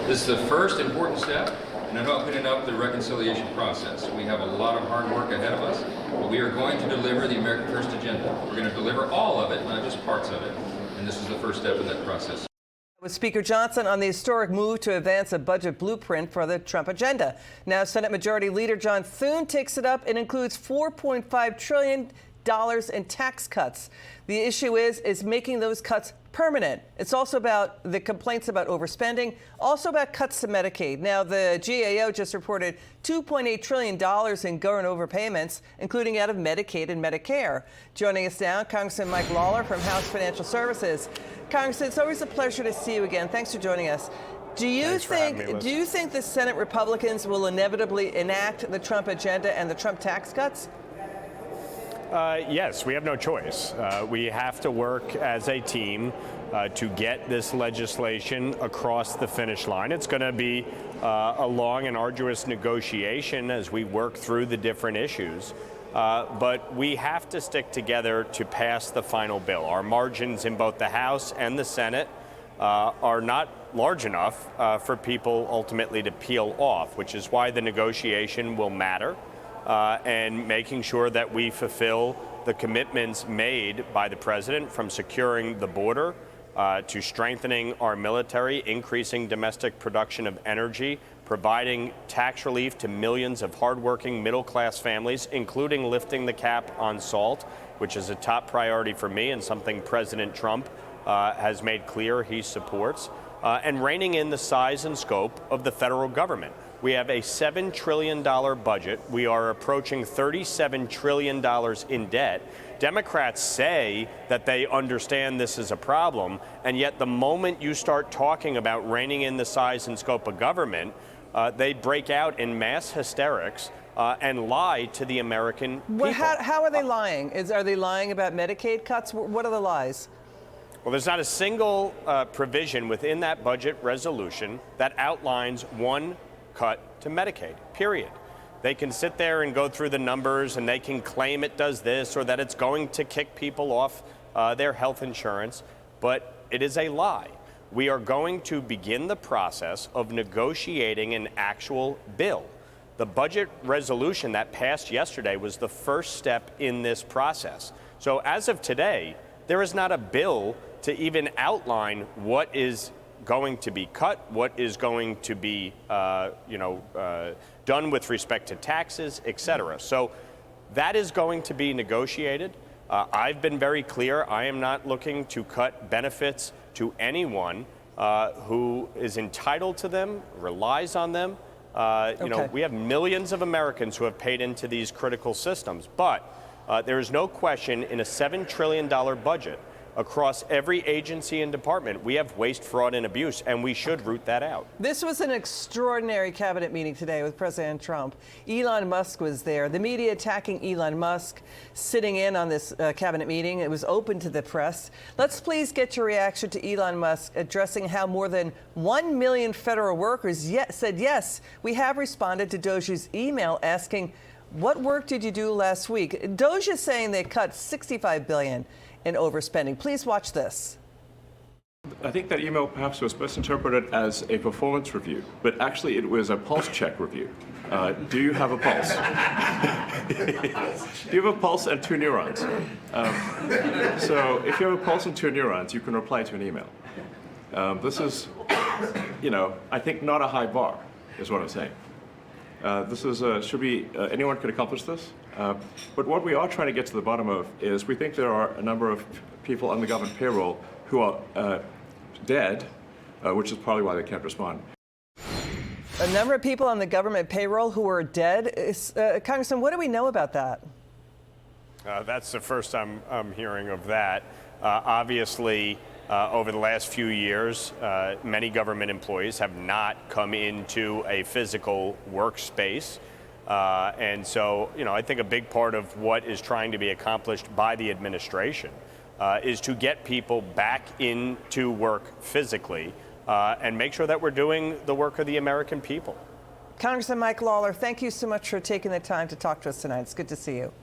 This is the first important step in opening up the reconciliation process. We have a lot of hard work ahead of us, but we are going to deliver the America First agenda. We're going to deliver all of it, not just parts of it. And this is the first step in that process. With Speaker Johnson on the historic move to advance a budget blueprint for the Trump agenda. Now Senate Majority Leader John Thune takes it up. It includes $4.5 trillion in tax cuts. The issue is making those cuts permanent. It's also about the complaints about overspending, also about cuts to Medicaid. Now, the GAO just reported $2.8 trillion in government overpayments, including out of Medicaid and Medicare. Joining us now, Congressman Mike Lawler from House Financial Services. Congressman, it's always a pleasure to see you again. Thanks for joining us. Do you think the Senate Republicans will inevitably enact the Trump agenda and the Trump tax cuts? Yes, we have no choice. We have to work as a team to get this legislation across the finish line. It's going to be a long and arduous negotiation as we work through the different issues. But we have to stick together to pass the final bill. Our margins in both the House and the Senate are not large enough for people ultimately to peel off, which is why the negotiation will matter. And making sure that we fulfill the commitments made by the president, from securing the border to strengthening our military, increasing domestic production of energy, providing tax relief to millions of hardworking middle-class families, including lifting the cap on salt, which is a top priority for me and something President Trump has made clear he supports, and reining in the size and scope of the federal government. We have a $7 trillion budget. We are approaching $37 trillion in debt. Democrats say that they understand this is a problem, and yet the moment you start talking about reining in the size and scope of government, they break out in mass hysterics and lie to the American people. How are they lying? Are they lying about Medicaid cuts? What are the lies? Well, there's not a single provision within that budget resolution that outlines one cut to Medicaid, period. They can sit there and go through the numbers and they can claim it does this or that it's going to kick people off their health insurance, but it is a lie. We are going to begin the process of negotiating an actual bill. The budget resolution that passed yesterday was the first step in this process. So as of today, there is not a bill to even outline what is going to be cut, what is going to be done with respect to taxes, et cetera. So that is going to be negotiated. I've been very clear. I am not looking to cut benefits to anyone who is entitled to them, relies on them. We have millions of Americans who have paid into these critical systems, but there is no question in a $7 trillion budget across every agency and department, we have waste, fraud, and abuse, and we should root that out. This was an extraordinary cabinet meeting today with President Trump. Elon Musk was there. The media attacking Elon Musk, sitting in on this cabinet meeting. It was open to the press. Let's please get your reaction to Elon Musk addressing how more than 1 million federal workers said, yes, we have responded to Doge's email asking, what work did you do last week? Doge is saying they cut $65 billion in overspending. Please watch this. I think that email perhaps was misinterpreted as a performance review, but actually it was a pulse check review. Do you have a pulse? Do you have a pulse and 2 neurons? So if you have a pulse and 2 neurons, you can reply to an email. This is, I think not a high bar, is what I'm saying. This is, anyone could accomplish this. But what we are trying to get to the bottom of is we think there are a number of people on the government payroll who are dead, which is probably why they can't respond. A number of people on the government payroll who are dead. Congressman, what do we know about that? That's the first I'm hearing of that. Obviously, over the last few years, many government employees have not come into a physical workspace. And so, I think a big part of what is trying to be accomplished by the administration is to get people back into work physically and make sure that we're doing the work of the American people. Congressman Mike Lawler, thank you so much for taking the time to talk to us tonight. It's good to see you.